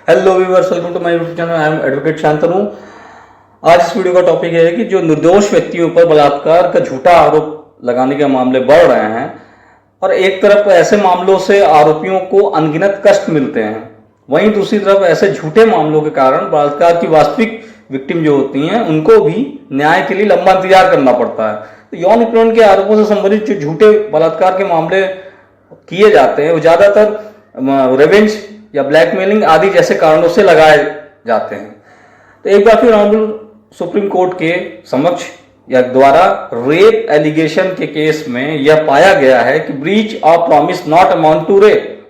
Hello viewers, welcome to my YouTube channel. I am advocate Shantanu. आज इस video का topic है कि जो निर्दोष व्यक्तियों पर बलात्कार का झूठा आरोप लगाने के मामले बढ़ रहे हैं और एक तरफ ऐसे मामलों से आरोपियों को अनगिनत कष्ट मिलते हैं, वहीं दूसरी तरफ ऐसे झूठे मामलों के कारण बलात्कार की वास्तविक विक्टिम जो होती हैं उनको भी न्याय के लिए लंबा इंतजार करना पड़ता है। तो यौन उत्पीड़न के आरोपों से संबंधित जो झूठे बलात्कार के मामले किए जाते हैं वो ज्यादातर रेवेंज या ब्लैकमेलिंग आदि जैसे कारणों से लगाए जाते हैं। तो एक बार फिर ऑनरेबल सुप्रीम कोर्ट के समक्ष या द्वारा रेप एलिगेशन के केस में यह पाया गया है कि breach of promise not amount to rape.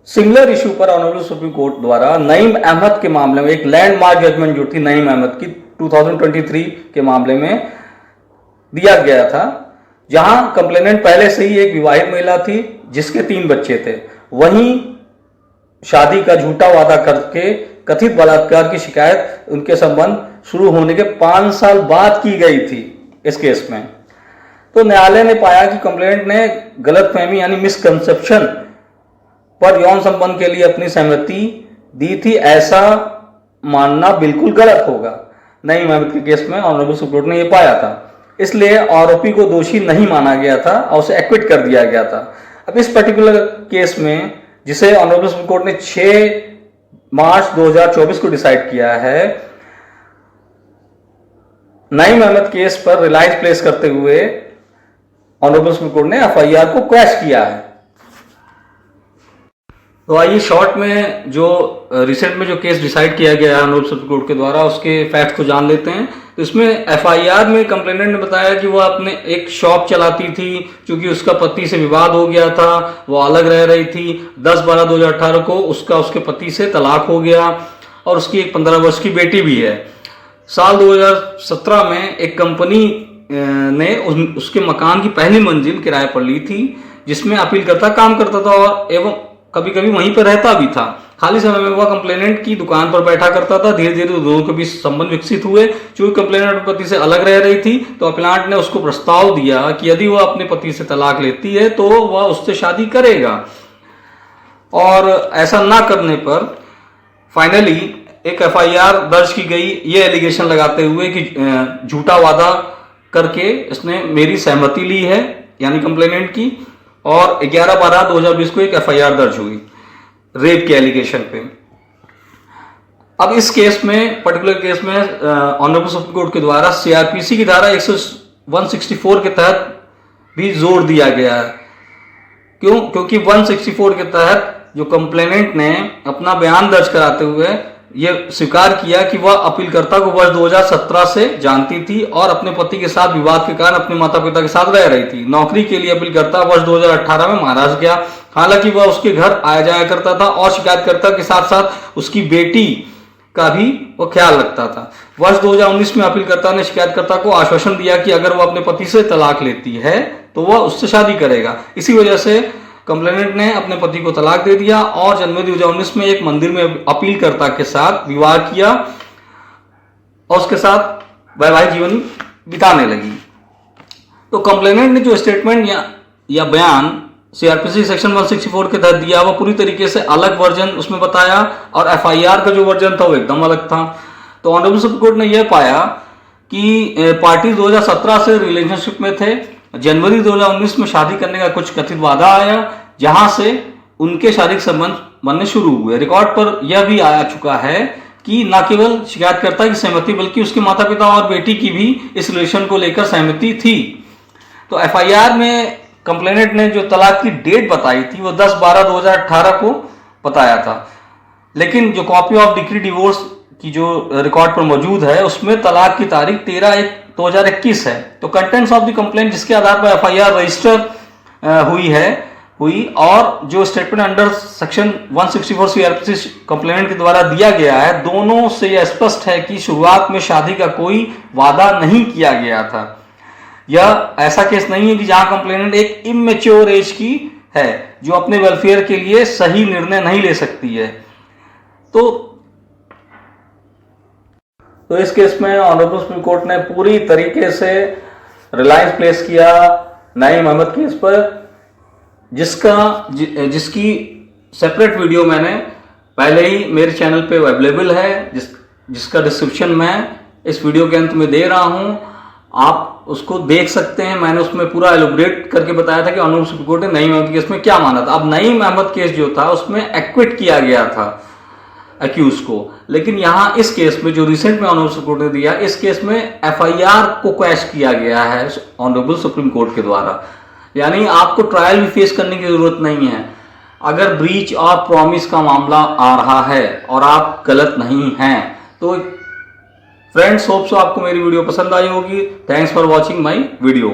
Similar issue पर ऑनरेबल सुप्रीम कोर्ट द्वारा नईम अहमद के मामले में एक लैंडमार्क जजमेंट जो थी नईम अहमद की 2023 के मामले में दिया गया था, जहां कंप्लेनेंट पहले से ही एक विवाहित महिला थी जिसके 3 बच्चे थे। वहीं शादी का झूठा वादा करके कथित बलात्कार की शिकायत उनके संबंध शुरू होने के 5 साल बाद की गई थी इस केस में। तो न्यायालय ने पाया कि कंप्लेंट ने गलतफहमी यानी मिसकंसेप्शन पर यौन संबंध के लिए अपनी सहमति दी थी, ऐसा मानना बिल्कुल गलत होगा। नईम अहमद के केस में ऑनरेबल सुप्रीम कोर्ट ने यह पाया था, इसलिए आरोपी को दोषी नहीं माना गया था और उसे एक्विट कर दिया गया था। अब इस पर्टिकुलर केस में जिसे ऑनरेबल सुप्रीम कोर्ट ने 6 मार्च 2024 को डिसाइड किया है, नईम अहमद केस पर रिलायंस प्लेस करते हुए ऑनरेबल सुप्रीम कोर्ट ने एफआईआर को क्रैश किया है। तो आइए शॉर्ट में जो रिसेंट में जो केस डिसाइड किया गया है ऑनरेबल सुप्रीम कोर्ट के द्वारा उसके फैक्ट को जान लेते हैं। तो इसमें एफआईआर में कंप्लेनेंट ने बताया कि वह अपने एक शॉप चलाती थी, क्योंकि उसका पति से विवाद हो गया था, वो अलग रह रही थी। 10/12/2018 को उसके पति से तलाक हो गया और उसकी एक 15 वर्ष की बेटी भी है। साल 2017 में एक कंपनी ने उसके मकान की पहली मंजिल किराए पर ली थी, जिसमें अपीलकर्ता काम करता था और एवं कभी कभी वहीं पर रहता भी था। खाली समय में वह कंप्लेनेंट की दुकान पर बैठा करता था। धीरे धीरे दोनों के बीच संबंध विकसित हुए। चूंकि कंप्लेनेंट अपने पति से अलग रह रही थी, तो अपीलांट ने उसको प्रस्ताव दिया कि यदि वह अपने पति से तलाक लेती है तो वह उससे शादी करेगा, और ऐसा ना करने पर फाइनली एक एफआईआर दर्ज की गई, ये एलिगेशन लगाते हुए कि झूठा वादा करके इसने मेरी सहमति ली है, यानी कंप्लेनेंट की। और 11/12/2020 को एक एफआईआर दर्ज हुई रेप के एलिगेशन पे। अब इस केस में पर्टिकुलर केस में ऑनरेबल सुप्रीम कोर्ट के द्वारा सीआरपीसी की धारा 164 के तहत भी जोर दिया गया है। क्यों? क्योंकि 164 के तहत जो कंप्लेनेंट ने अपना बयान दर्ज कराते हुए यह स्वीकार किया कि वह अपीलकर्ता को वर्ष 2017 से जानती थी और अपने पति के साथ विवाद के कारण अपने माता पिता के साथ रह रही थी। नौकरी के लिए अपीलकर्ता वर्ष 2018 में महाराष्ट्र गया। हालांकि वह उसके घर आया जाया करता था और शिकायतकर्ता के साथ साथ उसकी बेटी का भी वो ख्याल रखता था। वर्ष 2019 में अपीलकर्ता ने शिकायतकर्ता को आश्वासन दिया कि अगर वह अपने पति से तलाक लेती है तो वह उससे शादी करेगा। इसी वजह से कंप्लेनेंट ने अपने पति को तलाक दे दिया और जनवरी 2019 में एक मंदिर में अपीलकर्ता के साथ विवाह किया और उसके साथ वैवाहिक जीवन बिताने लगी। तो कंप्लेनेंट ने जो स्टेटमेंट या बयान सीआरपीसी सेक्शन 164 के तहत दिया, वह पूरी तरीके से अलग वर्जन उसमें बताया और एफआईआर का जो वर्जन था वो एकदम अलग था। तो ऑनरेबल सुप्रीम कोर्ट ने यह पाया कि पार्टी 2017 से रिलेशनशिप में थे। जनवरी 2019 में शादी करने का कुछ कथित वादा आया, जहां से उनके शारीरिक संबंध बनने शुरू हुए। रिकॉर्ड पर यह भी आ चुका है कि न केवल शिकायतकर्ता की सहमति बल्कि उसके माता पिता और बेटी की भी इस रिलेशन को लेकर सहमति थी। तो एफआईआर में कंप्लेनेंट ने जो तलाक की डेट बताई थी वो 10/12/2018 को बताया था, लेकिन जो कॉपी ऑफ डिक्री डिवोर्स की जो रिकॉर्ड पर मौजूद है उसमें तलाक की तारीख 13/1/2021 है। तो कंटेंट्स ऑफ द कंप्लेंट जिसके आधार पर एफआईआर रजिस्टर हुई और जो statement under section 164 CrPC complainant के द्वारा दिया गया है, दोनों से यह स्पष्ट है कि शुरुआत में शादी का कोई वादा नहीं किया गया था। यह ऐसा केस नहीं है कि जहां कंप्लेनेंट एक इमेच्योर एज की है जो अपने वेलफेयर के लिए सही निर्णय नहीं ले सकती है। तो इस केस में ऑनरेबल सुप्रीम कोर्ट ने पूरी तरीके से रिलायंस प्लेस किया नईम अहमद केस पर, जिसकी सेपरेट वीडियो मैंने पहले ही मेरे चैनल पे अवेलेबल है, जिसका डिस्क्रिप्शन मैं इस वीडियो के अंत में दे रहा हूं, आप उसको देख सकते हैं। मैंने उसमें पूरा एलोबरेट करके बताया था कि ऑनरेबल सुप्रीम कोर्ट ने नईम अहमद केस में क्या माना था। अब नईम अहमद केस जो था उसमें एक्विट किया गया था अक्यूज को, लेकिन यहां इस केस में जो रिसेंट में ऑनरेबल सुप्रीम कोर्ट ने दिया, इस केस में एफआईआर को क्वैश किया गया है ऑनरेबल सुप्रीम कोर्ट के द्वारा। यानी आपको ट्रायल भी फेस करने की जरूरत नहीं है। अगर ब्रीच ऑफ प्रॉमिस का मामला आ रहा है और आप गलत नहीं हैं, तो फ्रेंड्स होप सो आपको मेरी वीडियो पसंद आई होगी। Thanks for watching my video.